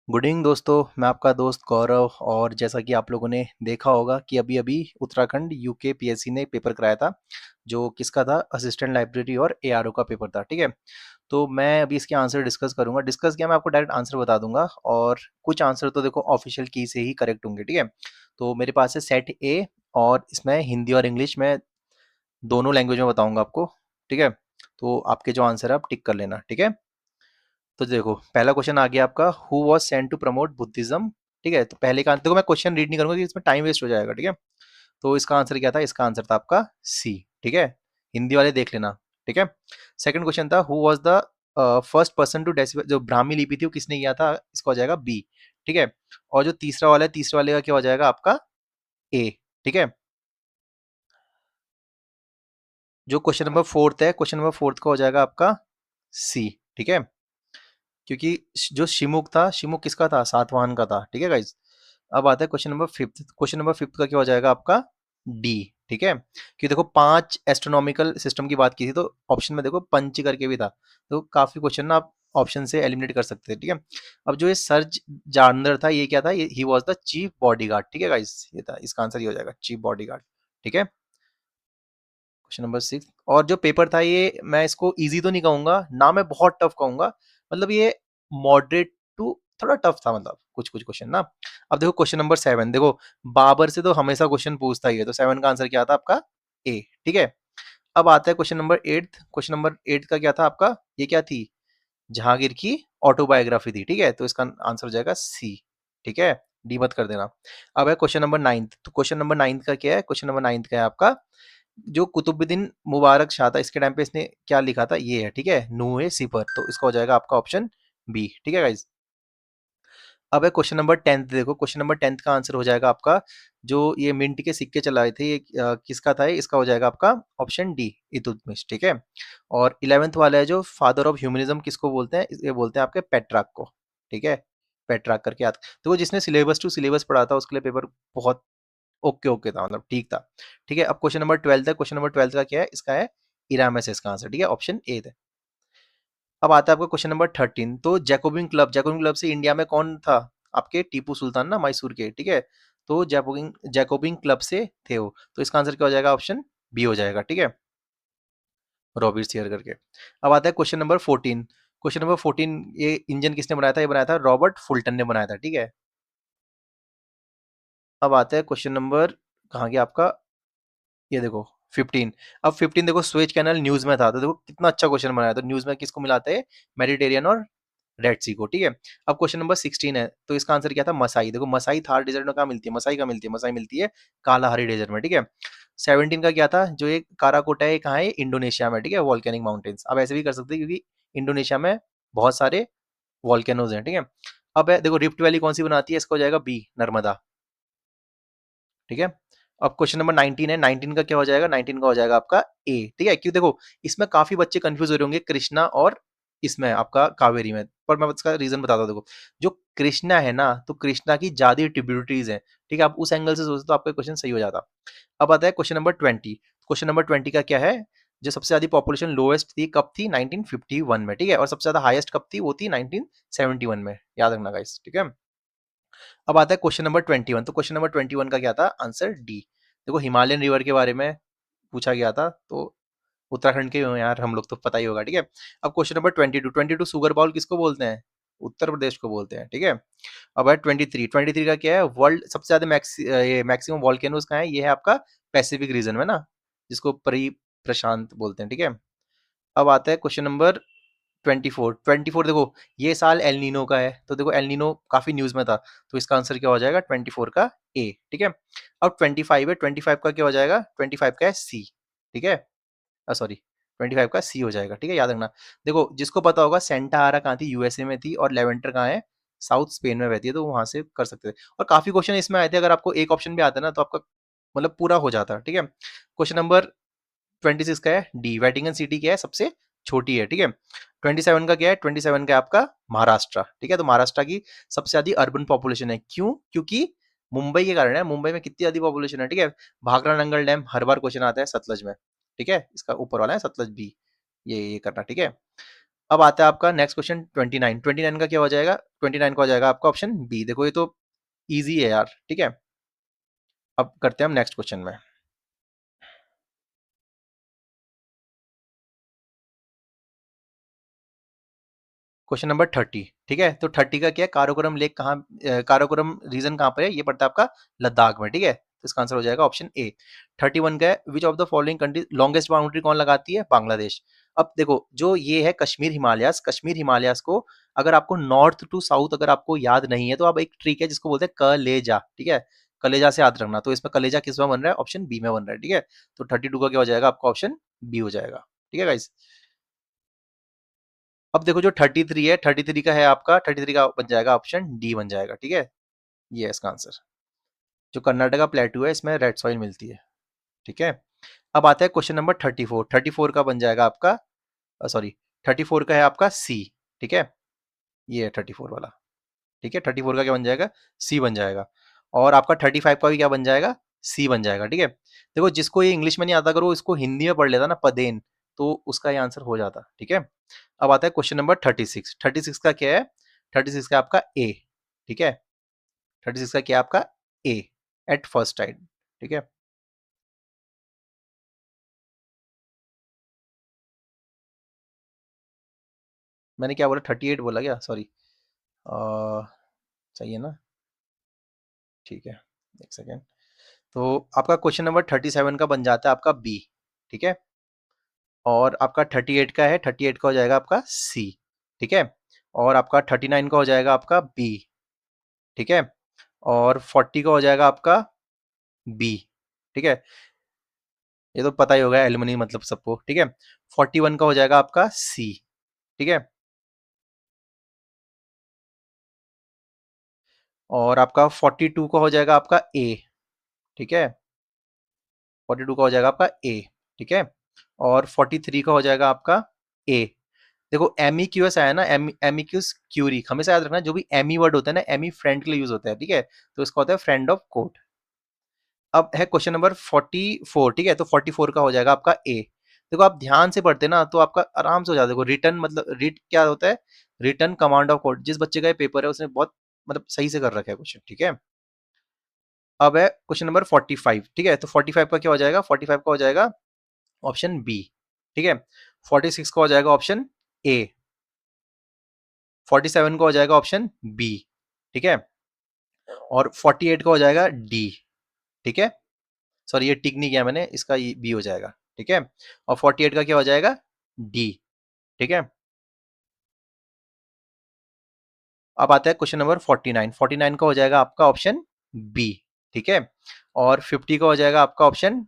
Good evening दोस्तों। मैं आपका दोस्त गौरव। और जैसा कि आप लोगों ने देखा होगा कि अभी अभी उत्तराखंड यूके पीएससी ने पेपर कराया था, जो किसका था, असिस्टेंट लाइब्रेरी और एआरओ का पेपर था। ठीक है, तो मैं अभी इसके आंसर डिस्कस करूंगा। डिस्कस किया, मैं आपको डायरेक्ट आंसर बता दूंगा। और कुछ आंसर तो देखो ऑफिशियल की से ही करेक्ट होंगे। ठीक है, तो मेरे पास है सेट ए, और इसमें हिंदी और इंग्लिश में दोनों लैंग्वेज में बताऊंगा आपको। ठीक है, तो आपके जो आंसर है आप टिक कर लेना। ठीक है, तो देखो पहला क्वेश्चन आ गया आपका, who was sent to promote Buddhism. ठीक है, तो पहले का देखो, मैं क्वेश्चन रीड नहीं करूंगा क्योंकि इसमें टाइम वेस्ट हो जाएगा। ठीक है, तो इसका आंसर क्या था? इसका आंसर था आपका सी। ठीक है, हिंदी वाले देख लेना। ठीक है, सेकंड क्वेश्चन था, who was the first person to decipher, जो ब्राह्मी लिपि थी वो किसने किया था? इसका हो जाएगा बी। ठीक है, और जो तीसरा वाला है, तीसरे वाले का क्या हो जाएगा आपका? ए। ठीक है, जो क्वेश्चन नंबर फोर्थ है, क्वेश्चन नंबर फोर्थ का हो जाएगा आपका सी। ठीक है, क्योंकि जो शिमुक था, शिमुक किसका था? सातवाहन का था। ठीक है गाइज, अब आता है question number fifth. Question number fifth का क्या हो जाएगा आपका? डी। ठीक है, कि देखो पांच एस्ट्रोनॉमिकल सिस्टम की बात की थी, तो ऑप्शन में देखो पंच करके भी था, तो काफी क्वेश्चन ना आप ऑप्शन से एलिमिनेट कर सकते थे। ठीक है, अब जो ये सर्ज जानर था, ये क्या था? ये he was the chief bodyguard. ठीक है गाइस, ये था, इसका आंसर ये हो जाएगा चीफ बॉडीगार्ड। ठीक है, क्वेश्चन नंबर सिक्स। और जो पेपर था, ये मैं इसको इजी तो नहीं कहूंगा ना, मैं बहुत टफ कहूंगा। मतलब ये मॉडरेट टू थोड़ा टफ था, मतलब कुछ कुछ क्वेश्चन ना। अब देखो क्वेश्चन नंबर सेवन, देखो बाबर से तो हमेशा क्वेश्चन पूछता ही है, तो सेवन का आंसर क्या था आपका? ए। ठीक है, अब आता है question number eight. Question number eight का क्या था आपका? ये क्या थी? जहांगीर की ऑटोबायोग्राफी थी। ठीक है, तो इसका आंसर हो जाएगा सी। ठीक है, डी मत कर देना। अब है क्वेश्चन नंबर नाइन्थ। तो क्वेश्चन नंबर नाइन्थ का क्या है? क्वेश्चन नंबर नाइन्थ का है आपका, जो कुतुबुद्दीन मुबारक शाह था, इसके टाइम पे इसने क्या लिखा था? ये है। ठीक है, नूहे सिपर, तो इसका हो जाएगा आपका ऑप्शन बी। ठीक है गाइज, अब है क्वेश्चन नंबर टेंथ। देखो क्वेश्चन नंबर टेंथ का आंसर हो जाएगा आपका, जो ये मिंट के सिक्के चलाए थे, ये किसका था? इसका हो जाएगा आपका ऑप्शन डी, इल्तुतमिश। ठीक है, और इलेवेंथ वाला है, जो फादर ऑफ ह्यूमनिज्म किसको बोलते हैं? ये बोलते हैं आपके पेट्राक को। ठीक है, पेट्राक करके याद, तो वो जिसने सिलेबस टू सिलेबस पढ़ा था, उसके लिए पेपर बहुत ओके ओके था, मतलब ठीक था। ठीक है, अब क्वेश्चन नंबर ट्वेल्थ है। क्वेश्चन नंबर ट्वेल्थ का क्या है? इसका है इरामस है इसका आंसर। ठीक है, ऑप्शन ए है। अब आता है आपका क्वेश्चन नंबर थर्टीन। तो जैकोबिन क्लब, जैकोबिन क्लब से इंडिया में कौन था? आपके टीपू सुल्तान ना, मैसूर के। ठीक है, तो जैकोबिन जैकोबिन क्लब से थे वो, तो इसका आंसर क्या हो जाएगा? ऑप्शन बी हो जाएगा। ठीक है, रॉबिट शेयर करके। अब आता है question number fourteen. Question number fourteen, ये इंजन किसने बनाया था? ये बनाया था रॉबर्ट फुल्टन ने बनाया था। ठीक है, अब आता है क्वेश्चन नंबर, कहाँ गया आपका? ये देखो 15। अब 15 देखो, स्वेज कैनल न्यूज में था, तो देखो कितना अच्छा क्वेश्चन बनाया। तो न्यूज में किसको मिलाते हैं? मेडिटेरियन और रेड सी को। ठीक है, अब क्वेश्चन नंबर 16 है, तो इसका आंसर क्या था? मसाई। देखो मसाई थार डेजर्ट में कहाँ मिलती है? मसाई का मिलती है, मसाई मिलती है कालाहारी डेजर्ट में। ठीक है, 17 का क्या था? जो ये काराकोटा है, ये कहाँ है? इंडोनेशिया में। ठीक है, वॉल्केनिक माउंटेन्स। अब ऐसे भी कर सकते हैं, क्योंकि इंडोनेशिया में बहुत सारे वॉल्केनोज हैं। ठीक है, अब है देखो, रिफ्ट वैली कौन सी बनाती है? इसका हो जाएगा बी, नर्मदा। ठीक है, अब क्वेश्चन नंबर 19 है। 19 का क्या हो जाएगा? 19 का हो जाएगा आपका ए। ठीक है, क्यों? देखो इसमें काफी बच्चे कंफ्यूज हो रहे होंगे कृष्णा और इसमें आपका कावेरी में, पर मैं इसका रीजन बताता हूँ। देखो जो कृष्णा है ना, तो कृष्णा की ज्यादा ट्रिब्यूटरीज है। ठीक है, आप उस एंगल से सोचते तो आपका क्वेश्चन सही हो जाता। अब आता है क्वेश्चन नंबर 20। क्वेश्चन नंबर 20 का क्या है? जो सबसे ज्यादा पॉपुलेशन लोएस्ट थी, कब थी? 1951 में। ठीक है, और सबसे ज्यादा हाईएस्ट कब थी? वो थी 1971 में, याद रखना गाइस। ठीक है, अब आता है क्वेश्चन नंबर 21। तो क्वेश्चन नंबर 21 का क्या था? Answer D. देखो हिमालयन रिवर के बारे में पूछा गया था, तो उत्तराखंड के हो यार हम लोग, तो पता ही होगा। ठीक है, अब क्वेश्चन नंबर 22। 22 सुगर बाउल किसको बोलते हैं? उत्तर प्रदेश को बोलते हैं। ठीक है, अब है 23। 23 का क्या है? वर्ल्ड सबसे ज्यादा ये मैक्सिमम वॉल्केनोज का है, ये है आपका पैसिफिक रीजन में ना, जिसको परी प्रशांत बोलते हैं। ठीक है, अब आता है क्वेश्चन नंबर 24। 24 देखो, ये साल एल नीनो का है, तो देखो एल नीनो काफी न्यूज में था, तो इसका आंसर क्या हो जाएगा? 24 का ए। ठीक है, अब 25 है। 25 का क्या हो जाएगा? 25 का है सी। ठीक है, सॉरी, 25 का सी हो जाएगा। ठीक है, याद रखना। देखो जिसको पता होगा, सेंटा आरा कहाँ थी? यूएसए में थी, और लेवेंटर कहाँ है? साउथ स्पेन में बहती है, तो वहां से कर सकते थे। और काफी क्वेश्चन इसमें आए थे, अगर आपको एक ऑप्शन भी आता ना, तो आपका मतलब पूरा हो जाता। ठीक है, क्वेश्चन नंबर 26 का है डी, वेटिंगन सिटी क्या है? सबसे छोटी है। ठीक है, 27 का क्या है? 27 का आपका महाराष्ट्र। ठीक है, तो महाराष्ट्र की सबसे ज्यादा अर्बन पॉपुलेशन है। क्यों? क्योंकि मुंबई के कारण है। मुंबई में कितनी ज्यादा पॉपुलेशन है? ठीक है, भाखड़ा नंगल डैम हर बार क्वेश्चन आता है सतलज में। ठीक है, इसका ऊपर वाला है सतलज बी, ये करना। ठीक है, अब आता है आपका नेक्स्ट क्वेश्चन 29। 29 का क्या हो जाएगा? 29 का हो जाएगा आपका ऑप्शन बी। देखो ये तो इजी है यार, ठीक है। अब करते हैं हम नेक्स्ट क्वेश्चन में। क्वेश्चन नंबर 30, ठीक है। तो 30 का क्या है? काराकोरम लेक कहाँ, काराकोरम रीजन कहाँ पर है? ये पड़ता है आपका लद्दाख में, ठीक है। तो इसका आंसर हो जाएगा ऑप्शन ए। 31 का है, which of the following country longest boundary कौन लगाती है? बांग्लादेश। अब देखो जो ये है कश्मीर हिमालयास, कश्मीर हिमालयास को अगर आपको नॉर्थ टू साउथ अगर आपको याद नहीं है तो आप एक ट्रिक है जिसको बोलते हैं कलेजा, ठीक है। कलेजा से याद रखना। तो इसमें कलेजा किस में बन रहा है? ऑप्शन बी में बन रहा है, ठीक है। तो 32 का क्या हो जाएगा? आपका ऑप्शन बी हो जाएगा, ठीक है गाइस। अब देखो जो 33 है, 33 का है आपका, 33 का बन जाएगा ऑप्शन डी बन जाएगा, ठीक है। ये है इसका आंसर। जो कर्नाटका प्लेटू है इसमें रेड सॉइल मिलती है, ठीक है। अब आता है क्वेश्चन नंबर 34। 34 का बन जाएगा आपका, सॉरी 34 का है आपका सी, ठीक है। ये है 34 वाला, ठीक है। 34 का क्या बन जाएगा? सी बन जाएगा। और आपका 35 का भी क्या बन जाएगा? सी बन जाएगा, ठीक है। देखो जिसको ये इंग्लिश में नहीं आता, अगर वो इसको हिंदी में पढ़ लेता ना पदेन, तो उसका ये आंसर हो जाता, ठीक है। अब आता है क्वेश्चन नंबर 36। 36 का क्या है? 36 का आपका ए, ठीक है। 36 का क्या है आपका? ए, एट फर्स्ट साइड, ठीक है। मैंने क्या बोला? 38 बोला क्या? सॉरी, सही है ना? ठीक है, एक सेकेंड। तो आपका क्वेश्चन नंबर 37 का बन जाता है आपका बी, ठीक है। और आपका 38 का है, 38 का हो जाएगा आपका सी, ठीक है। और आपका 39 का हो जाएगा आपका बी, ठीक है। और 40 का हो जाएगा आपका बी, ठीक है। ये तो पता ही होगा एलुमनी मतलब सबको, ठीक है। 41 का हो जाएगा आपका सी, ठीक है। और आपका 42 का हो जाएगा आपका ए, ठीक है। 42 का हो जाएगा आपका ए, ठीक है। और 43 का हो जाएगा आपका ए। देखो एमिक्यूएस आया ना, एमिक्यूस क्यूरी, हमेशा याद रखना जो भी एमी वर्ड होता है ना, एमी फ्रेंड के लिए यूज होता है, ठीक है। तो इसका होता है फ्रेंड ऑफ कोर्ट। अब है क्वेश्चन नंबर 44, ठीक है। तो 44 का हो जाएगा आपका ए। देखो आप ध्यान से पढ़ते ना तो आपका आराम से हो जाता है। देखो रिटर्न मतलब रिट क्या होता है? Return command of court. जिस बच्चे का ये पेपर है उसने बहुत मतलब सही से कर रखा है क्वेश्चन, ठीक है। अब है क्वेश्चन नंबर 45, ठीक है। तो 45 का क्या हो जाएगा? 45 का हो जाएगा ऑप्शन बी, ठीक है। 46 का हो जाएगा ऑप्शन ए। 47 का हो जाएगा ऑप्शन बी, ठीक है। और 48 का हो जाएगा डी, ठीक है। सॉरी ये टिक नहीं किया मैंने, इसका बी हो जाएगा, ठीक है। और 48 का क्या हो जाएगा? डी, ठीक है। अब आता है क्वेश्चन नंबर 49। 49 का हो जाएगा आपका ऑप्शन बी, ठीक है। और 50 का हो जाएगा आपका ऑप्शन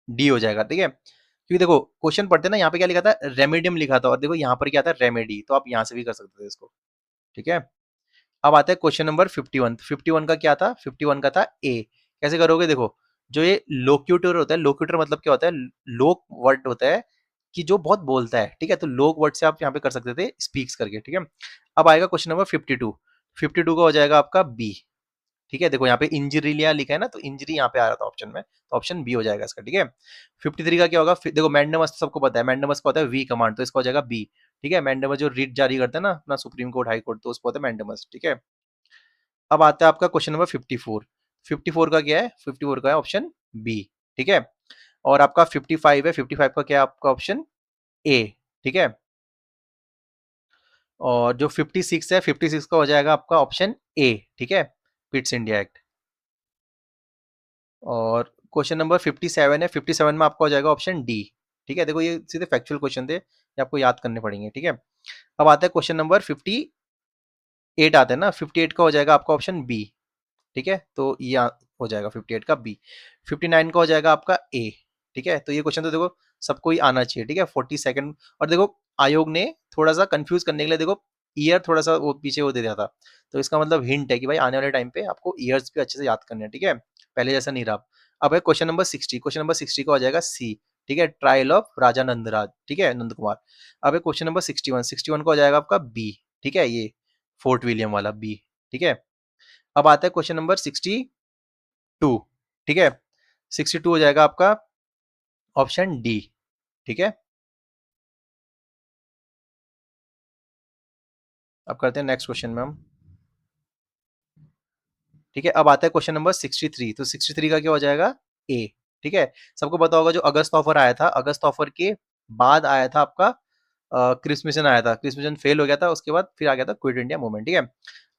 डी हो जाएगा, ठीक है। क्योंकि देखो क्वेश्चन पढ़ते ना, यहाँ पे क्या लिखा था? रेमेडियम लिखा था, और देखो यहाँ पर क्या था? रेमेडी। तो आप यहाँ से भी कर सकते थे इसको, ठीक है। अब आता है क्वेश्चन नंबर 51। 51 का क्या था? 51 का था ए। कैसे करोगे? देखो जो ये लोक्यूटर होता है, लोक्यूटर मतलब क्या होता है? लोक वर्ड होता है कि जो बहुत बोलता है, ठीक है। तो लोक वर्ड से आप यहाँ पे कर सकते थे स्पीक्स करके, ठीक है। अब आएगा क्वेश्चन नंबर 52। 52 का हो जाएगा आपका बी, ठीक है। देखो यहाँ पे इंजरिलिया लिखा है ना, तो इंजरी यहाँ पे आ रहा था ऑप्शन में, तो ऑप्शन बी हो जाएगा इसका, ठीक है। 53 का क्या होगा? देखो मैंडमस तो सबको पता है, मैंडमस का होता है वी कमांड, तो इसका हो जाएगा बी, ठीक है। मैंडमस जो रीट जारी करता है ना अपना सुप्रीम कोर्ट हाई कोर्ट, तो उसको होता है मैंडमस, ठीक है। अब आता है आपका क्वेश्चन नंबर 54। 54 का क्या है? 54 का है ऑप्शन बी, ठीक है। और आपका 55 है, 55 का क्या है आपका? ऑप्शन ए, ठीक है। और जो 56 है, 56 का हो जाएगा आपका ऑप्शन ए, ठीक है। Pitt's India act. और क्वेश्चन नंबर 57 है, 57 में आपका हो जाएगा ऑप्शन डी, ठीक है। देखो ये सीधे फैक्चुअल क्वेश्चन थे, ये आपको याद करने पड़ेंगे, ठीक है। अब आता है क्वेश्चन नंबर 58 आता है ना, 58 का हो जाएगा आपका ऑप्शन बी, ठीक है। तो ये हो जाएगा 58 का बी। 59 का हो जाएगा आपका ए, ठीक है। तो ये क्वेश्चन तो देखो सबको ही आना चाहिए, ठीक है। 42nd। और देखो आयोग ने थोड़ा सा कंफ्यूज करने के लिए देखो ईयर थोड़ा सा वो पीछे वो दे दिया था, तो इसका मतलब हिंट है कि भाई आने वाले टाइम पे आपको ईयर्स भी अच्छे से याद करने हैं, ठीक है। पहले जैसा नहीं रहा। अब है क्वेश्चन नंबर 60। क्वेश्चन नंबर 60 का हो जाएगा सी, ठीक है। ट्रायल ऑफ राजा नंदराज, ठीक है, नंद कुमार। अब है क्वेश्चन नंबर 61। 61 का हो जाएगा आपका बी, ठीक है, ये फोर्ट विलियम वाला बी, ठीक है। अब आता है क्वेश्चन नंबर 62, ठीक है। 62 हो जाएगा आपका ऑप्शन डी, ठीक है। अब करते हैं नेक्स्ट क्वेश्चन में हम। ठीक है, अब आता है क्वेश्चन नंबर 63। तो 63 का क्या हो जाएगा? ए। ठीक है, सबको पता होगा जो अगस्त ऑफर आया था, अगस्त ऑफर के बाद आया था आपका क्रिस मिशन आया था, क्रिस मिशन फेल हो गया था, उसके बाद फिर आ गया था क्विट इंडिया मूवमेंट। ठीक है,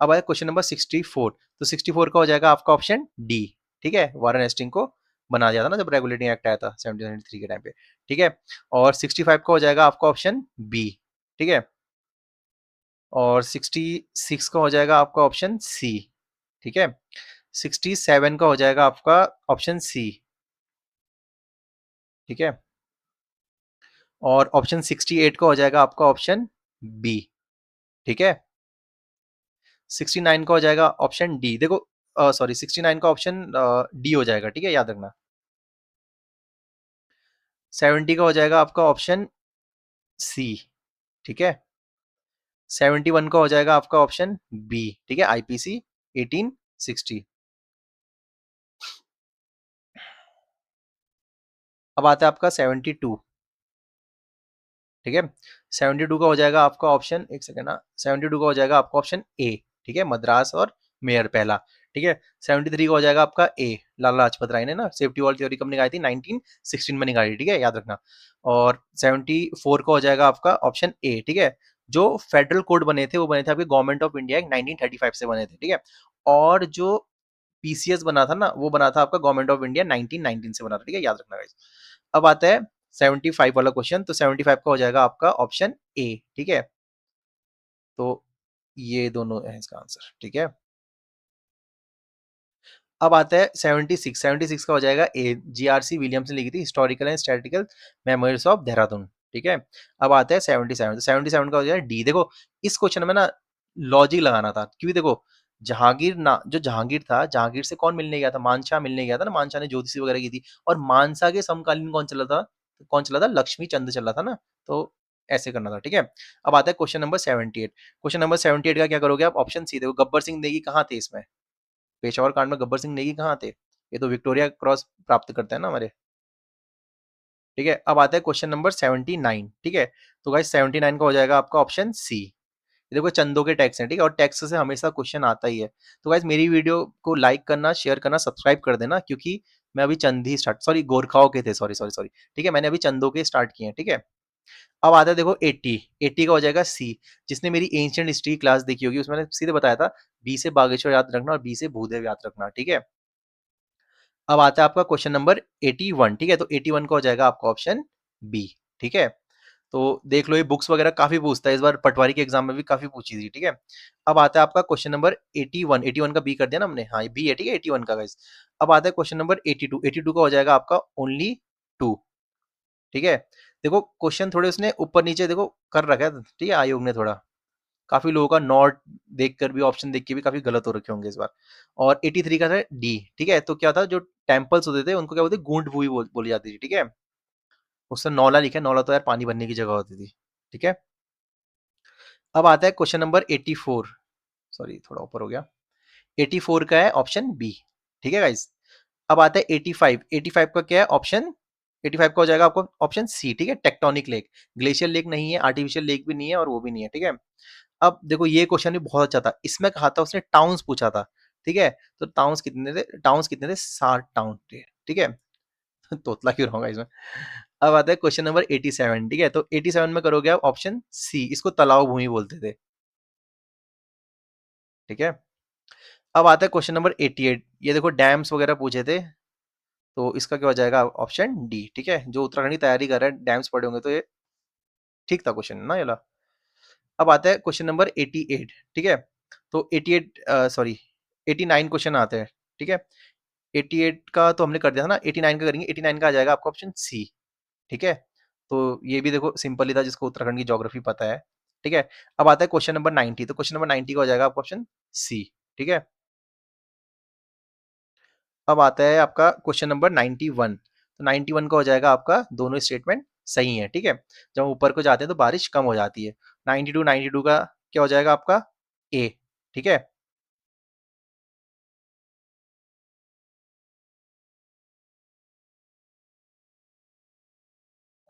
अब आया क्वेश्चन नंबर 64। तो 64 का हो जाएगा आपका ऑप्शन डी। ठीक है, वारेन हेस्टिंग को बना दिया था ना जब रेगुलेटिंग एक्ट आया था 1793 के टाइम पे। ठीक है, और 65 का हो जाएगा आपका ऑप्शन बी। ठीक है, और 66 का हो जाएगा आपका ऑप्शन सी। ठीक है, 67 का हो जाएगा आपका ऑप्शन सी। ठीक है, और ऑप्शन 68 का हो जाएगा आपका ऑप्शन बी। ठीक है, 69 का हो जाएगा ऑप्शन डी। देखो सॉरी, 69 का ऑप्शन डी हो जाएगा। ठीक है, याद रखना। 70 का हो जाएगा आपका ऑप्शन सी। ठीक है, 71 का हो जाएगा आपका ऑप्शन बी। ठीक है, आईपीसी 1860। अब आता है आपका 72। ठीक है, 72 का हो जाएगा आपका ऑप्शन, एक सेकेंड ना, 72 का हो जाएगा आपका ऑप्शन ए। ठीक है, मद्रास और मेयर पहला। ठीक है, 73 का हो जाएगा आपका ए, लाला लाजपत राय ने ना सेफ्टी वॉल थ्योरी कब निकाली थी? 1916 में निकाली। ठीक है, याद रखना। और 74 का हो जाएगा आपका ऑप्शन ए। ठीक है, जो फेडरल कोड बने थे वो बने थे आपके गवर्नमेंट ऑफ इंडिया 1935 से बने थे। ठीक है, और जो पीसीएस बना था ना वो बना था आपका गवर्नमेंट ऑफ इंडिया 1919 से बना था। ठीक है, याद रखना गाइस। अब आता है 75 वाला क्वेश्चन। तो 75 का हो जाएगा आपका ऑप्शन ए। ठीक है, तो ये दोनों है इसका आंसर। ठीक है, अब आता है 76। 76 का हो जाएगा ए, जीआरसी विलियम्स ने लिखी थी historical and statistical memories of Dehradun. ठीक है, अब आता है 77। तो 77 का हो जाएगा डी। देखो इस क्वेश्चन में ना लॉजिक लगाना था, क्योंकि देखो जहांगीर ना, जो जहांगीर था, जहांगीर से कौन मिलने गया था? मानशाह मिलने गया था ना, मानशाह ने ज्योतिषी वगैरह की थी। और मानसा के समकालीन कौन चला था? कौन चला था? लक्ष्मी चंद चला था ना। तो ऐसे करना था। ठीक है, अब आता है क्वेश्चन नंबर 78। क्वेश्चन नंबर 78 का क्या करोगे आप? ऑप्शन सी देखो, गब्बर सिंह नेगी कहाँ थे इसमें? पेशावर कांड में गब्बर सिंह नेगी कहाँ थे? ये तो विक्टोरिया क्रॉस प्राप्त करते हैं ना हमारे। ठीक है, अब आता है क्वेश्चन नंबर 79। ठीक है, तो गाइस 79 का हो जाएगा आपका ऑप्शन सी। देखो चंदों के टैक्स हैं। ठीक है, और टैक्स से हमेशा क्वेश्चन आता ही है। तो गाइस मेरी वीडियो को लाइक करना, शेयर करना, सब्सक्राइब कर देना, क्योंकि मैं अभी चंद ही स्टार्ट, सॉरी गोरखाओं के थे, सॉरी सॉरी सॉरी। ठीक है, मैंने अभी चंदों के स्टार्ट किए हैं। ठीक है, अब आता है देखो 80। 80 का हो जाएगा सी। जिसने मेरी एंशियंट हिस्ट्री क्लास देखी होगी उसमें मैंने सीधे बताया था, बी से बागेश्वर याद रखना और बी से भूदेव याद रखना। ठीक है, अब आता है आपका क्वेश्चन नंबर 81। ठीक है, तो 81 का हो जाएगा आपका ऑप्शन बी। ठीक है, तो देख लो ये बुक्स वगैरह काफी पूछता है, इस बार पटवारी के एग्जाम में भी काफी पूछी थी। ठीक है, अब आता है आपका क्वेश्चन नंबर 81। 81 का बी कर दिया ना हमने, हाँ बी है। ठीक है, 81 का गाइस। अब आता है क्वेश्चन नंबर 82। 82 का हो जाएगा आपका ओनली टू। ठीक है, देखो क्वेश्चन थोड़े उसने ऊपर नीचे देखो कर रखा है। ठीक है, आयोग ने थोड़ा काफी लोगों का नॉट देखकर भी, ऑप्शन देख के भी काफी गलत हो रखे होंगे इस बार। और 83 का था डी। ठीक है, तो क्या था, जो टेम्पल्स होते थे उनको क्या बोलते? गूंड भूमि बोली जाती थी। ठीक है, उससे नौला लिखा है, नौला तो यार पानी भरने की जगह होती थी। ठीक है, अब आता है क्वेश्चन नंबर 84। सॉरी थोड़ा ऊपर हो गया। 84 का है ऑप्शन बी। ठीक है गाइस, अब आता है 85। 85 का क्या है ऑप्शन? 85 का हो जाएगा आपको ऑप्शन सी। ठीक है, टेक्टोनिक लेक। ग्लेशियर लेक नहीं है, आर्टिफिशियल लेक भी नहीं है, और वो भी नहीं है। ठीक है, अब देखो ये क्वेश्चन भी बहुत अच्छा था, इसमें कहा था उसने टाउन्स पूछा था। ठीक है, तो टाउन्स कितने थे? टाउन्स कितने थे? 60 टाउन थे। ठीक है, तोतला क्यों रहूंगा इसमें। अब आता है क्वेश्चन नंबर 87। ठीक है, तो 87 में करोगे आप ऑप्शन सी, इसको तलाव भूमि बोलते थे। ठीक है, अब आता है क्वेश्चन नंबर 88। ये देखो डैम्स वगैरह पूछे थे, तो इसका क्या हो जाएगा? Option D. ठीक है, जो उत्तराखंड की तैयारी कर रहे हैं, डैम्स पढ़े होंगे तो ये ठीक था क्वेश्चन ना ये वाला। अब आता है क्वेश्चन नंबर 88। ठीक है, तो 88 सॉरी 89 क्वेश्चन आते हैं। ठीक है, 88 का तो हमने कर दिया था ना, 89 का करेंगे। 89 का आ जाएगा आपका ऑप्शन सी। ठीक है, तो ये भी देखो सिंपल ही था, जिसको उत्तराखंड की ज्योग्राफी पता है। ठीक है, अब आता है क्वेश्चन नंबर 90। तो क्वेश्चन नंबर 90 का हो जाएगा आपका ऑप्शन सी। ठीक है, अब आता है आपका क्वेश्चन नंबर 91। तो 91 का हो जाएगा आपका दोनों स्टेटमेंट सही है। ठीक है, जब ऊपर को जाते हैं तो बारिश कम हो जाती है। 92 92 का क्या हो जाएगा आपका? ए। ठीक है,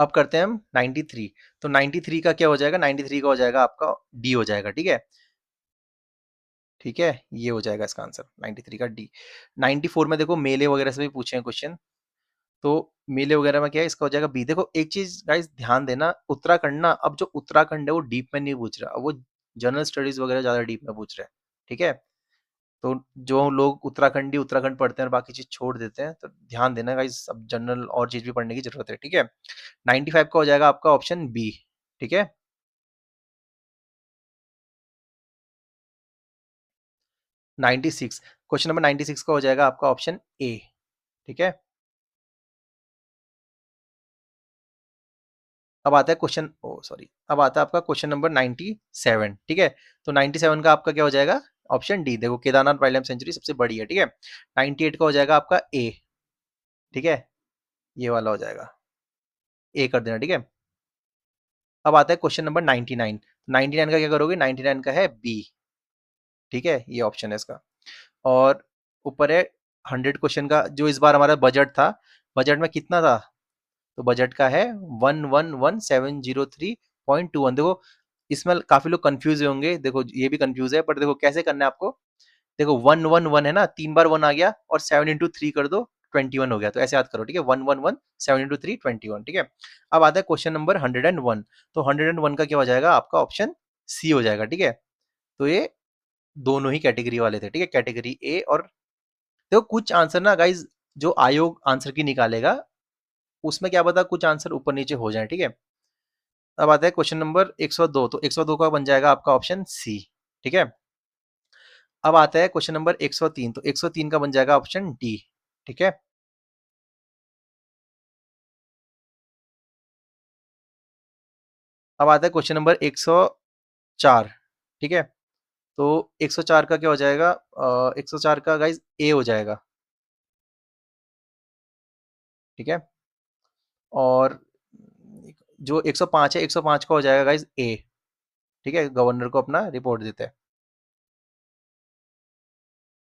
अब करते हैं हम 93। तो 93 का क्या हो जाएगा, 93 का हो जाएगा आपका डी हो जाएगा, ठीक है। ठीक है, ये हो जाएगा इसका आंसर 93 का डी। 94 में देखो मेले वगैरह से भी पूछे हैं क्वेश्चन, तो मेले वगैरह में क्या है, इसका हो जाएगा बी। देखो एक चीज गाइस ध्यान देना, उत्तराखंड ना, अब जो उत्तराखंड है वो डीप में नहीं पूछ रहा, अब वो जनरल स्टडीज वगैरह ज्यादा डीप में पूछ रहे हैं, ठीक है। तो जो लोग उत्तराखंडी उत्तराखंड पढ़ते हैं और बाकी चीज छोड़ देते हैं, तो ध्यान देना गाइस, अब जनरल और चीज भी पढ़ने की जरूरत है, ठीक है। 95 का हो जाएगा आपका ऑप्शन बी, ठीक है। 96, क्वेश्चन नंबर 96 का हो जाएगा आपका ऑप्शन ए, ठीक है। अब आता है क्वेश्चन, ओ सॉरी, अब आता है आपका क्वेश्चन नंबर 97, ठीक है। तो 97 का आपका क्या हो जाएगा, ऑप्शन डी। देखो केदारनाथ वाइल्ड लाइफ सेंचुरी सबसे बड़ी है, ठीक है। 98 का हो जाएगा आपका ए, ठीक है, ये वाला हो जाएगा, ए कर देना, ठीक है। अब आता है क्वेश्चन नंबर 99। 99 का क्या करोगे, 99 का है बी, ठीक है, ये ऑप्शन है इसका। और ऊपर है 100 क्वेश्चन का, जो इस बार हमारा बजट था, बजट में कितना था, तो बजट का है 111703.21। देखो इसमें काफी लोग कंफ्यूज होंगे, देखो ये भी कंफ्यूज है, बट देखो कैसे करना है आपको। देखो 111 है ना, 3 बार 1 आ गया, और 7 into 3 कर दो, 21 हो गया, तो ऐसे याद करो, ठीक है। 111 7 into 3 21, ठीक है। अब आता है क्वेश्चन नंबर 101। तो 101 का क्या हो जाएगा आपका, ऑप्शन सी हो जाएगा, ठीक है। तो ये दोनों ही कैटेगरी वाले थे, ठीक है, कैटेगरी ए और, देखो कुछ आंसर ना गाइज, जो आयोग आंसर की निकालेगा, उसमें क्या पता कुछ आंसर ऊपर नीचे हो जाए, ठीक है। अब आता है क्वेश्चन नंबर 102। तो 102 का बन जाएगा आपका ऑप्शन सी, ठीक है। अब आता है क्वेश्चन नंबर 103। तो 103 का बन जाएगा ऑप्शन डी, ठीक है। अब आता है क्वेश्चन नंबर 104, ठीक है। तो 104 का क्या हो जाएगा, 104 का गाइज ए हो जाएगा, ठीक है। और जो 105 है, 105 का हो जाएगा गाइज ए, ठीक है, गवर्नर को अपना रिपोर्ट देते हैं।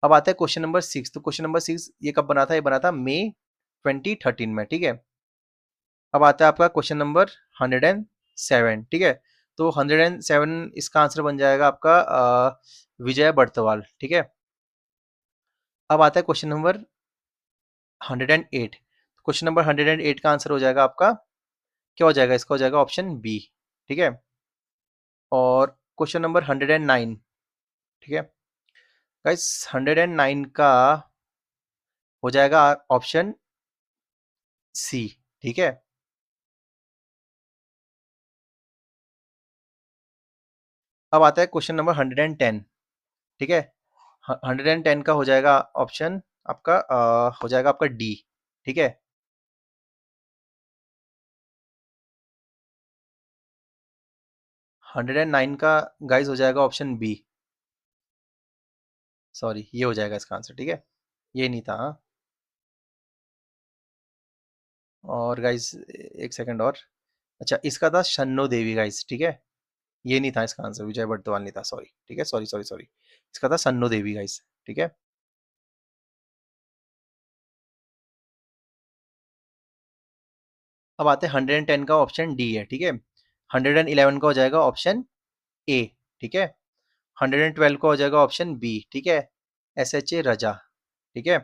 अब आता है क्वेश्चन नंबर 6। तो क्वेश्चन नंबर 6 ये कब बना था, ये बना था मई 2013 में, ठीक है। अब आता है आपका क्वेश्चन नंबर 107, ठीक है। तो 107 इसका आंसर बन जाएगा आपका विजय बर्तवाल, ठीक है। अब आता है क्वेश्चन नंबर 108। क्वेश्चन नंबर 108 का आंसर हो जाएगा आपका, क्या हो जाएगा, इसका हो जाएगा ऑप्शन बी, ठीक है। और क्वेश्चन नंबर 109, ठीक है गाइस, 109 का हो जाएगा ऑप्शन सी, ठीक है। अब आता है क्वेश्चन नंबर 110, ठीक है। 110 का हो जाएगा ऑप्शन आपका, हो जाएगा आपका डी, ठीक है। 109 का गाइस हो जाएगा ऑप्शन बी, सॉरी ये हो जाएगा इसका आंसर, ठीक है, ये नहीं था, हाँ। और गाइस एक सेकंड और, अच्छा इसका था शन्नो देवी गाइस, ठीक है, ये नहीं था इसका आंसर, विजय बर्तवाल नहीं था, सॉरी, ठीक है, सॉरी सॉरी सॉरी, इसका था सन्नो देवी गाइस, ठीक है। अब आते हैं 110 का ऑप्शन डी है, ठीक है। 111 का हो जाएगा ऑप्शन ए, ठीक है। 112 का हो जाएगा ऑप्शन बी, ठीक है, एस एच ए रजा, ठीक है।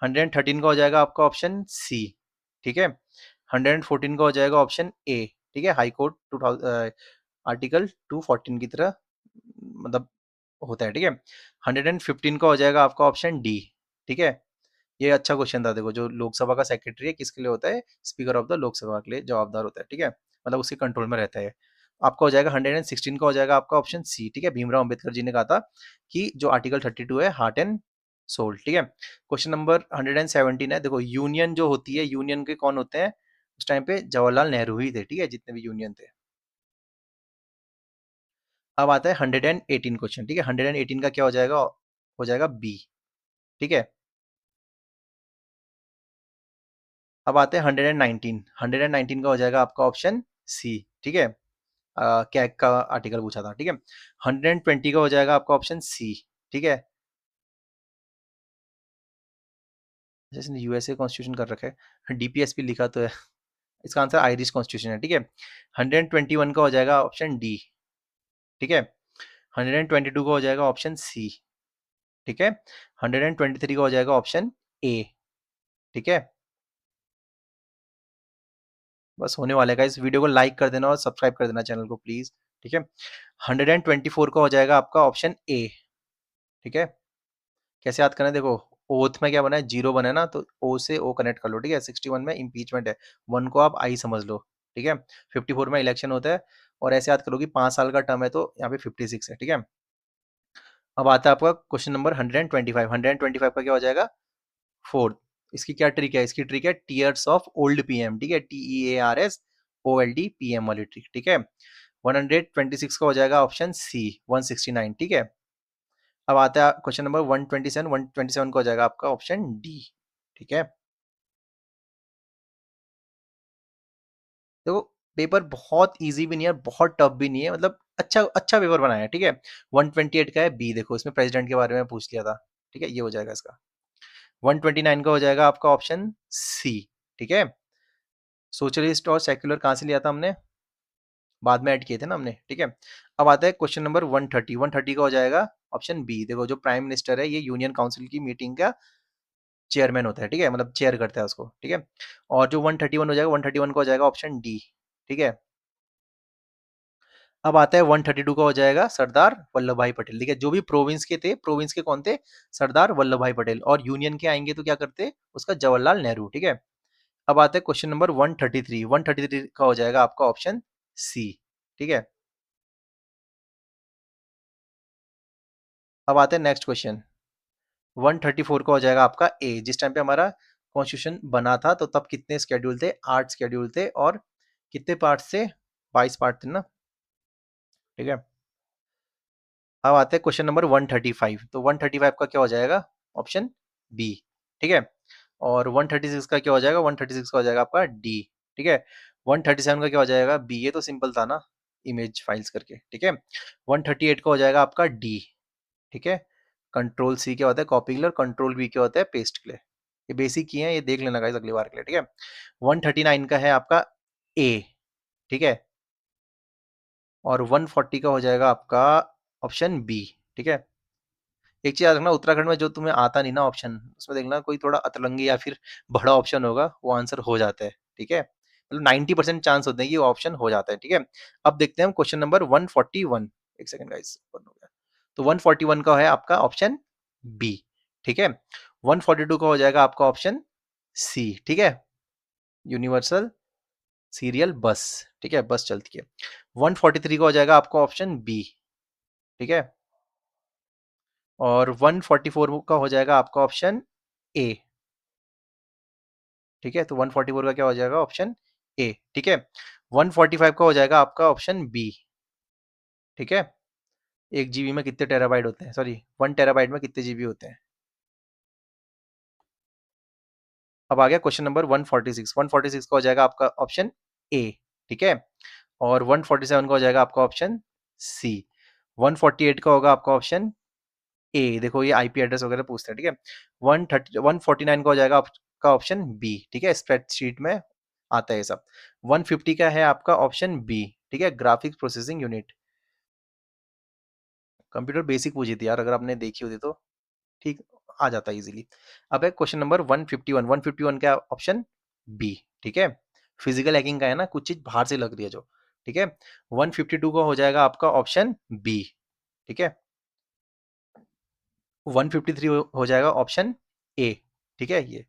113 का हो जाएगा आपका ऑप्शन सी, ठीक है। 114 का हो जाएगा ऑप्शन ए, ठीक है, हाई कोर्ट 2000 आर्टिकल 214 की तरह, मतलब होता है, ठीक है। 115 का हो जाएगा आपका ऑप्शन डी, ठीक है। ये अच्छा क्वेश्चन था, देखो जो लोकसभा का सेक्रेटरी है किसके लिए होता है, स्पीकर ऑफ द लोकसभा के लिए जवाबदार होता है, ठीक है, मतलब उसके कंट्रोल में रहता है। आपका हो जाएगा 116 का हो जाएगा आपका ऑप्शन सी, ठीक है। भीमराव अंबेडकर जी ने कहा था कि जो आर्टिकल 32 है हार्ट एंड सोल, ठीक है। क्वेश्चन नंबर 117 है, देखो यूनियन जो होती है, यूनियन के कौन होते हैं, उस टाइम पे जवाहरलाल नेहरू ही थे, ठीक है, जितने भी यूनियन थे। अब आता है 118 क्वेश्चन, ठीक है। 118 का क्या हो जाएगा बी, ठीक है। अब आते हैं 119। 119 का हो जाएगा आपका ऑप्शन सी, ठीक है। कैग का आर्टिकल पूछा था, ठीक है। 120 का हो जाएगा आपका ऑप्शन सी, ठीक है। जैसे यूएसए कॉन्स्टिट्यूशन कर रखा है, डीपीएसपी लिखा तो है, इसका आंसर आयरिश कॉन्स्टिट्यूशन है, ठीक है। 121 का हो जाएगा ऑप्शन डी, ठीक है। 122 का हो जाएगा ऑप्शन सी, ठीक है। 123 का हो जाएगा ऑप्शन ए, ठीक है। बस होने वाले का, इस वीडियो को लाइक कर देना और सब्सक्राइब कर देना चैनल को प्लीज, ठीक है। 124 का हो जाएगा आपका ऑप्शन ए, ठीक है। कैसे याद करना है, देखो ओथ में क्या बना है, जीरो बना है ना, तो ओ से ओ कनेक्ट कर लो, ठीक है। 61 में इम्पीचमेंट है, 1 को आप आई समझ लो, ठीक है। 54 में इलेक्शन होता है, और ऐसे याद करो कि 5 साल का टर्म है, तो यहाँ पे 56 है, ठीक है। अब आता है आपका क्वेश्चन नंबर 125। 125 का क्या हो जाएगा, फोर्थ। इसकी क्या ट्रिक है, इसकी ट्रिक है टीयर्स ऑफ ओल्ड पीएम, ठीक है। TEARS OLD PM वाली ट्रिक, ठीक है। 126 का हो जाएगा ऑप्शन सी, 169, ठीक है। अब आता है क्वेश्चन नंबर 127। 127 का हो जाएगा आपका ऑप्शन डी, ठीक है। देखो पेपर बहुत इजी भी नहीं है, बहुत टफ भी नहीं है, मतलब अच्छा अच्छा पेपर बनाया है, ठीक है। 128 का है बी, देखो इसमें प्रेसिडेंट के बारे में पूछ लिया था, ठीक है, ये हो जाएगा इसका। 129 का हो जाएगा आपका ऑप्शन सी, ठीक है। सोशलिस्ट और सेक्युलर कहाँ से लिया था हमने, बाद में ऐड किए थे ना हमने, ठीक है। अब आता है क्वेश्चन नंबर 130। 130 का हो जाएगा ऑप्शन बी, देखो जो प्राइम मिनिस्टर है ये यूनियन काउंसिल की मीटिंग का चेयरमैन होता है, ठीक है, मतलब चेयर करता है उसको, ठीक है। और जो 131 हो जाएगा, 131 का हो जाएगा ऑप्शन डी, ठीक है। अब आता है 132 का हो जाएगा सरदार वल्लभ भाई पटेल, ठीक है। जो भी प्रोविंस के थे, प्रोविंस के कौन थे, सरदार वल्लभ भाई पटेल, और यूनियन के आएंगे तो क्या करते, उसका जवाहरलाल नेहरू, ठीक है। अब आता है क्वेश्चन नंबर 133। 133 का हो जाएगा आपका ऑप्शन सी, ठीक है। अब आते हैं नेक्स्ट क्वेश्चन, 134 का हो जाएगा आपका ए। जिस टाइम पे हमारा कॉन्स्टिट्यूशन बना था, तो तब कितने स्केड्यूल थे, 8 स्केड्यूल थे, और कितने पार्ट थे, 22 पार्ट थे ना, ठीक है। अब आते हैं क्वेश्चन नंबर 135। तो 135 का क्या हो जाएगा, ऑप्शन बी, ठीक है। और 136 का क्या हो जाएगा, 136 का हो जाएगा आपका डी, ठीक है। 137 का क्या हो जाएगा बी, ये तो सिंपल था ना, इमेज फाइल्स करके, ठीक है। 138 का हो जाएगा आपका डी, ठीक है। कंट्रोल सी क्या होता है, कॉपी के लिए, और कंट्रोल बी क्या होता है, पेस्ट के लिए। ये बेसिक की है, ये देख लेना गाइस अगली बार के लिए, ठीक है। 139 का है आपका ए, ठीक है। और 140 का हो जाएगा आपका ऑप्शन बी, ठीक है। एक चीज याद रखना, उत्तराखंड में जो तुम्हें आता नहीं ना ऑप्शन, उसमें देखना कोई थोड़ा अतरंगी या फिर बड़ा ऑप्शन होगा, वो आंसर हो जाता है, ठीक है। मतलब 90% चांस होते हैं कि वो ऑप्शन हो जाता है, ठीक है। अब देखते हैं हम क्वेश्चन नंबर 141। एक सेकंड गाइस, हो गया। तो 141 का है आपका ऑप्शन बी, ठीक है। 142 का हो जाएगा आपका ऑप्शन सी, ठीक है, यूनिवर्सल सीरियल बस, ठीक है, बस चलती है। 143 का हो जाएगा आपका ऑप्शन बी, ठीक है। और 144 का हो जाएगा आपका ऑप्शन ए, ठीक है। तो 144 का क्या हो जाएगा ऑप्शन ए, ठीक है। 145 का हो जाएगा आपका ऑप्शन बी, ठीक है। 1 जीबी में कितने टेराबाइट होते हैं, सॉरी 1 टेराबाइट में कितने जीबी होते हैं। अब आ गया क्वेश्चन नंबर 146। 146 का हो जाएगा आपका ऑप्शन ए, ठीक है। और 147 का हो जाएगा आपका ऑप्शन सी। 148 का होगा आपका ऑप्शन ए, देखो ये आईपी एड्रेस वगैरह पूछते हैं, ठीक है। 149 का हो जाएगा आपका ऑप्शन बी, ठीक है, स्प्रेडशीट में आता है ये सब। 150 का है आपका ऑप्शन बी, ठीक है, graphics processing unit. Computer basic पूछी थी यार, अगर आपने देखी होती तो ठीक आ जाता इजीली। अब है क्वेश्चन नंबर 151। 151 का ऑप्शन बी, ठीक है। फिजिकल हैकिंग का है ना, कुछ चीज बाहर से लग रही है जो, ठीक है। 152 का हो जाएगा आपका ऑप्शन बी, ठीक है। 153 हो जाएगा ऑप्शन ए, ठीक है। ये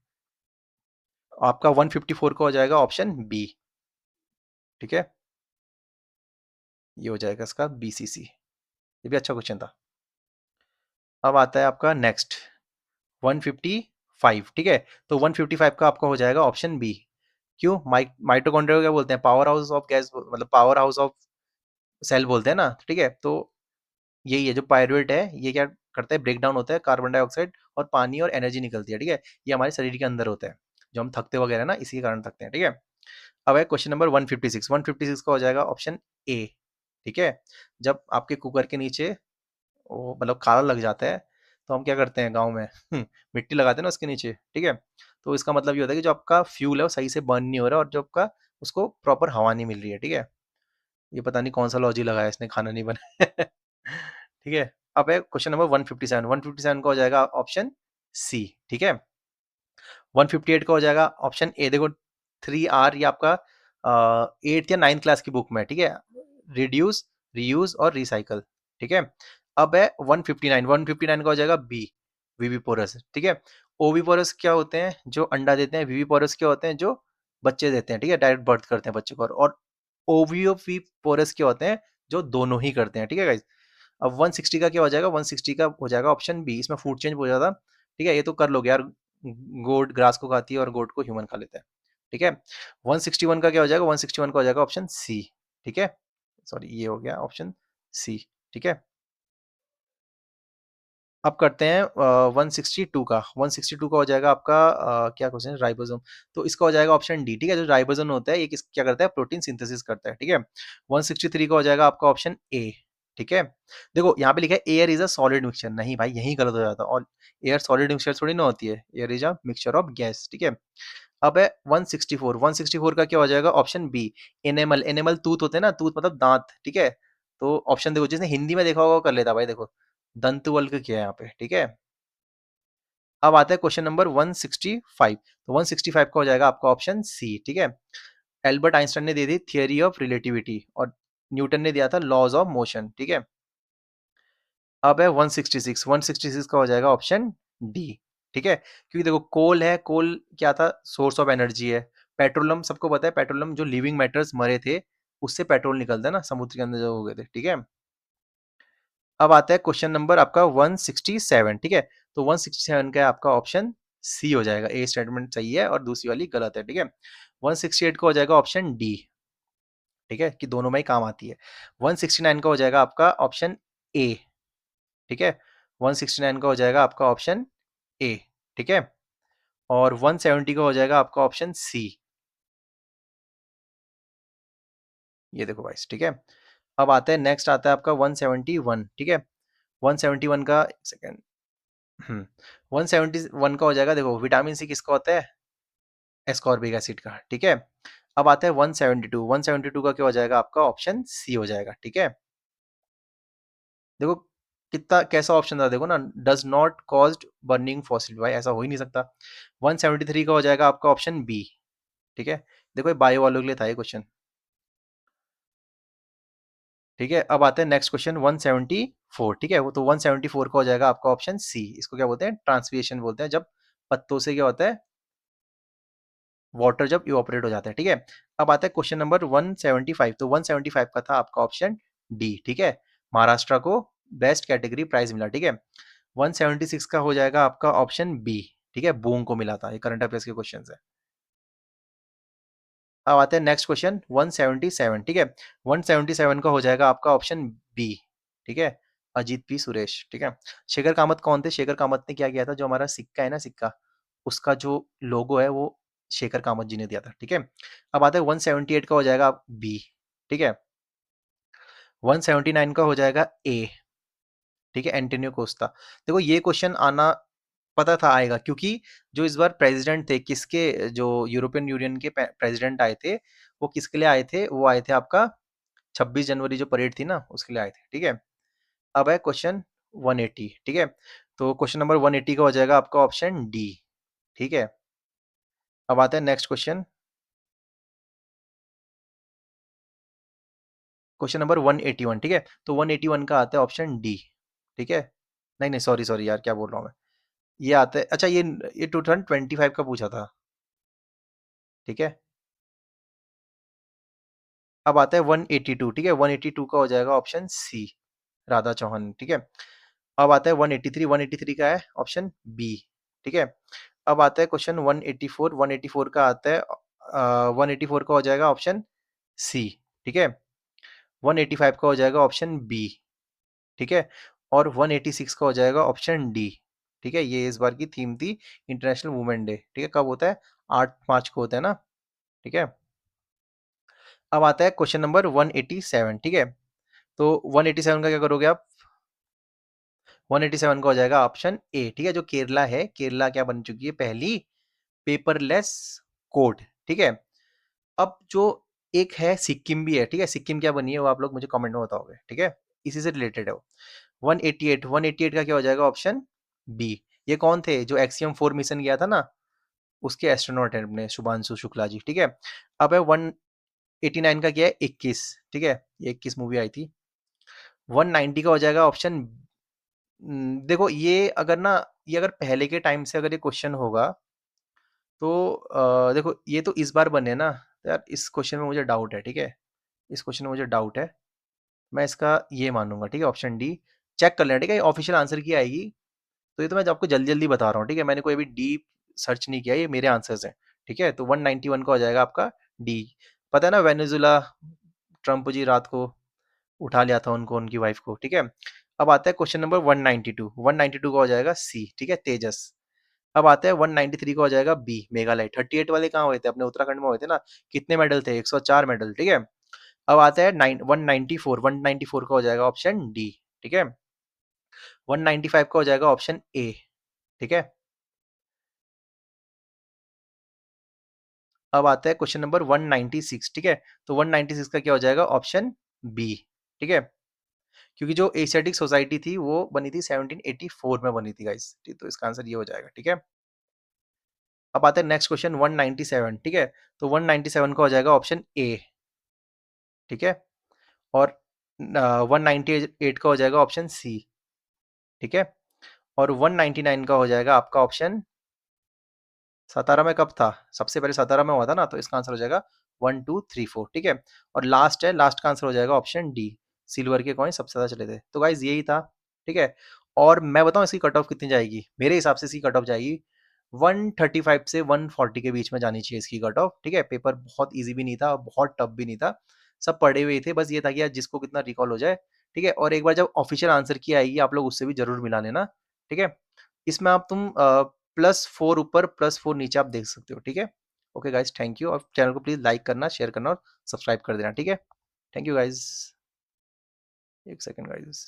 आपका 154 का हो जाएगा ऑप्शन बी, ठीक है। ये हो जाएगा इसका बीसीसी, ये भी अच्छा क्वेश्चन था। अब आता है आपका नेक्स्ट 155, ठीक है। तो 155 का आपका हो जाएगा ऑप्शन बी। क्यों, माइटोकॉन्ड्रिया को क्या बोलते हैं, पावर हाउस ऑफ गैस, मतलब पावर हाउस ऑफ सेल बोलते हैं ना, ठीक है। तो यही है, जो पायरुवेट है ये क्या करता है, ब्रेक डाउन होता है, कार्बन डाइऑक्साइड और पानी और एनर्जी निकलती है, ठीक है। ये हमारे शरीर के अंदर होता है, जो हम थकते वगैरह ना, इसी के कारण थकते हैं, ठीक है। अब है क्वेश्चन नंबर 156। 156 का हो जाएगा ऑप्शन ए, ठीक है। जब आपके कुकर के नीचे वो मतलब काला लग जाता है, तो हम क्या करते हैं गाँव में मिट्टी लगाते हैं ना उसके नीचे, ठीक है। तो इसका मतलब ये होता है कि जो आपका फ्यूल है वो सही से बर्न नहीं हो रहा, और जो आपका उसको प्रॉपर हवा नहीं मिल रही है, ठीक है? ये पता नहीं कौन-सा लॉजिक लगाया इसने, खाना नहीं बनाया। ठीक है? अब है क्वेश्चन नंबर 157, 157 का हो जाएगा ऑप्शन सी, ठीक है? 158 का हो जाएगा ऑप्शन ए। देखो 3R ये आपका 8th या 9th क्लास की बुक में है, ठीक है? रिड्यूस, रीयूज और रिसाइकल, ठीक है? अब है 159, 159 का हो जाएगा बी, विविपोरस, ठीक है? ओविपोरस क्या होते हैं? जो अंडा देते हैं। विविपोरस क्या होते हैं? जो बच्चे देते हैं, ठीक है? डायरेक्ट बर्थ करते हैं बच्चे को। और ओवियोविपोरस क्या होते हैं? जो दोनों ही करते हैं, ठीक है गाइस? अब 160 का क्या हो जाएगा? 160 का हो जाएगा ऑप्शन बी। इसमें फूड चेंज हो जाता, ठीक है? ये तो कर लोगे यार, गोट ग्रास को खाती है और गोट को ह्यूमन खा लेता है, ठीक है? 161 का क्या हो जाएगा? 161 का हो जाएगा ऑप्शन सी, ठीक है? सॉरी, ये हो गया ऑप्शन सी, ठीक है? अब करते हैं 162 का। 162 का हो जाएगा आपका क्या क्वेश्चन है? राइबोसोम। तो इसका हो जाएगा ऑप्शन डी, ठीक है? जो राइबोसोम होता है ये क्या करता है? प्रोटीन सिंथेसिस करता है, ठीक है? 163 का हो जाएगा आपका ऑप्शन ए, ठीक है? देखो यहाँ पे लिखा है air is a solid mixture. नहीं भाई, यही गलत हो जाता है। और एयर सॉलिड मिक्सचर थोड़ी ना होती है, air is a mixture of gas, ठीक है? अब है 164, 164 का क्या हो जाएगा? Option B, enamel. Enamel tooth होते हैं ना, टूथ मतलब दांत, ठीक है? तो ऑप्शन देखो, जिसने हिंदी में देखा होगा वो कर लेता भाई। देखो दंत वर्ग क्या है यहाँ पे, ठीक है? अब आता है क्वेश्चन नंबर 165। तो 165 का हो जाएगा आपका ऑप्शन सी, ठीक है? एल्बर्ट आइंस्टाइन ने दे दी थियरी ऑफ रिलेटिविटी और न्यूटन ने दिया था लॉज ऑफ मोशन, ठीक है? अब है 166, 166 का हो जाएगा ऑप्शन डी, ठीक है? क्योंकि देखो कोल है, कोल क्या था? सोर्स ऑफ एनर्जी है। पेट्रोलियम सबको पता है, पेट्रोलियम जो लिविंग मैटर्स मरे थे उससे पेट्रोल निकलता है ना, समुद्र के अंदर जो हो गए थे, ठीक है? अब आता है क्वेश्चन नंबर आपका 167, ठीक है? तो 167 का आपका ऑप्शन सी हो जाएगा। ए स्टेटमेंट सही है और दूसरी वाली गलत है, ठीक है? 168 का हो जाएगा ऑप्शन डी, ठीक है? कि दोनों में ही काम आती है। 169 का हो जाएगा आपका ऑप्शन ए, ठीक है? 169 का हो जाएगा आपका ऑप्शन ए, ठीक है? और 170 का हो जाएगा आपका ऑप्शन सी। ये देखो गाइस, ठीक है? अब आता है नेक्स्ट, आता है आपका 171, ठीक है? 171 का एक सेकंड। 171 का हो जाएगा, देखो विटामिन सी किसका होता है? एस्कॉर्बिक एसिड का, ठीक है? अब आता है 172, 172 का क्या हो जाएगा? आपका ऑप्शन सी हो जाएगा, ठीक है? देखो कितना कैसा ऑप्शन था, देखो ना, does not caused burning fossil. भाई ऐसा हो ही नहीं सकता। 173 का हो जाएगा आपका ऑप्शन बी, ठीक है? देखो ये बायो वालों के लिए था ये क्वेश्चन, ठीक है? अब आते हैं नेक्स्ट क्वेश्चन 174, ठीक है? वो तो 174 का हो जाएगा आपका ऑप्शन सी। इसको क्या बोलते हैं? ट्रांसपिरेशन बोलते हैं, जब पत्तों से क्या होता है? वाटर जब इवापोरेट हो जाता है, ठीक है? अब आता है क्वेश्चन नंबर 175। तो 175 का था आपका ऑप्शन डी, ठीक है? महाराष्ट्र को बेस्ट कैटेगरी प्राइज मिला, ठीक है? 176 का हो जाएगा आपका ऑप्शन बी, ठीक है? बूंग को मिला था। ये करंट अफेयर्स के क्वेश्चन है। अब आते हैं नेक्स्ट क्वेश्चन 177, ठीक है? 177 का हो जाएगा आपका ऑप्शन बी, ठीक है? अजीत पी सुरेश, ठीक है? शेखर कामत कौन थे? शेखर कामत ने क्या किया था? जो हमारा सिक्का है ना, सिक्का, उसका जो लोगो है वो शेखर कामत जी ने दिया था, ठीक है? अब आता है 178 का हो जाएगा बी, ठीक है? 179 का हो जाएगा ए, ठीक है? Antonio Costa. देखो ये क्वेश्चन आना पता था आएगा, क्योंकि जो इस बार प्रेसिडेंट थे किसके, जो यूरोपियन यूनियन के प्रेसिडेंट आए थे, वो किसके लिए आए थे? वो आए थे आपका 26 जनवरी जो परेड थी ना, उसके लिए आए थे, ठीक है? अब है क्वेश्चन 180, ठीक है? तो क्वेश्चन नंबर 180 का हो जाएगा आपका ऑप्शन डी, ठीक है? अब आता है नेक्स्ट क्वेश्चन, क्वेश्चन नंबर 181, ठीक है? तो 181 का आता है ऑप्शन डी, ठीक है? नहीं नहीं, सॉरी सॉरी यार, क्या बोल रहा हूँ मैं? ये आता है, अच्छा ये 2025 का पूछा था, ठीक है? अब आता है 182, ठीक है? 182 का हो जाएगा ऑप्शन सी, राधा चौहान, ठीक है? अब आता है 183, 183 का है ऑप्शन बी, ठीक है? अब आता है क्वेश्चन 184, 184 का आता है 184 का हो जाएगा ऑप्शन सी, ठीक है? 185 का हो जाएगा ऑप्शन बी, ठीक है? और 186 का हो जाएगा ऑप्शन डी, ठीक है? ये इस बार की थीम थी इंटरनेशनल वुमेन डे, ठीक है? कब होता है? 8 मार्च को होता है ना, ठीक है? अब आता है क्वेश्चन नंबर 187, ठीक है? तो 187 का क्या करोगे आप? 187 का हो जाएगा ऑप्शन ए, ठीक है? जो केरला है, केरला क्या बन चुकी है? पहली पेपरलेस कोर्ट, ठीक है? अब जो एक है सिक्किम भी है, ठीक है, सिक्किम क्या बनी है वो आप लोग मुझे कमेंट में बताओगे, ठीक है, इसी से रिलेटेड है वो। 188 का क्या हो जाएगा ऑप्शन बी। ये कौन थे जो एक्सियम 4 मिशन गया था ना, उसके एस्ट्रोनॉट है अपने शुभांशु शुक्ला जी, ठीक है। अब है 189 का क्या है 21, ठीक है, ये 21 मूवी आई थी। 190 का हो जाएगा ऑप्शन, देखो ये अगर ना, ये अगर पहले के टाइम से अगर ये क्वेश्चन होगा तो देखो ये तो इस बार बने ना, तो यार इस क्वेश्चन में मुझे डाउट है, ठीक है, इस क्वेश्चन में मुझे डाउट है। मैं इसका ये मानूंगा, ठीक है, ऑप्शन डी। चेक कर लेना, ठीक है, ये ऑफिशियल आंसर की आएगी। तो ये तो मैं आपको जल्दी जल्दी बता रहा हूँ, ठीक है, मैंने कोई अभी डीप सर्च नहीं किया, ये मेरे आंसर्स हैं, ठीक है। तो 191 का हो जाएगा आपका डी। पता है ना वेनेजुला, ट्रम्प जी रात को उठा लिया था उनको, उनकी वाइफ को, ठीक है। अब आता है क्वेश्चन नंबर 192, 192 का हो जाएगा सी, ठीक है, तेजस। अब आता है 193 का हो जाएगा बी, मेघालय। 38 वाले कहाँ हुए थे, अपने उत्तराखंड में हुए थे ना, कितने मेडल थे, 104 मेडल, ठीक है। अब आता है 194, 194 का हो जाएगा ऑप्शन डी, ठीक है। 195 का हो जाएगा ऑप्शन ए, ठीक है। अब आता है क्वेश्चन नंबर 196, ठीक है। तो 196 का क्या हो जाएगा ऑप्शन बी, ठीक है, क्योंकि जो एशियाटिक सोसाइटी थी वो बनी थी 1784 में बनी थी गाइस, ठीक, तो इसका आंसर ये हो जाएगा, ठीक है। अब आता है नेक्स्ट क्वेश्चन 197, ठीक है। तो 197 का हो जाएगा ऑप्शन ए, ठीक है। और 198 का हो जाएगा ऑप्शन सी, ठीक है। और 199 का हो जाएगा आपका ऑप्शन, सतारा में कब था, सबसे पहले सतारा में हुआ था ना, तो इसका आंसर हो जाएगा 1 2 3 4, ठीक है। और लास्ट है, लास्ट का आंसर हो जाएगा ऑप्शन डी, सिल्वर के कॉइन सबसे ज्यादा चले थे। तो गाइज यही था, ठीक है। और मैं बताऊं इसकी कट ऑफ कितनी जाएगी, मेरे हिसाब से इसकी कट ऑफ जाएगी 135 से 140 के बीच में जानी चाहिए इसकी कट ऑफ, ठीक है। पेपर बहुत ईजी भी नहीं था और बहुत टफ भी नहीं था, सब पढ़े हुए थे, बस ये था कि यार जिसको कितना रिकॉल हो जाए, ठीक है। और एक बार जब ऑफिशियल आंसर की आएगी आप लोग उससे भी जरूर मिला लेना, ठीक है। इसमें आप तुम +4 ऊपर +4 नीचे आप देख सकते हो, ठीक है। ओके गाइज, थैंक यू, और चैनल को प्लीज लाइक करना, शेयर करना और सब्सक्राइब कर देना, ठीक है। Thank you guys. एक सेकंड गाइज।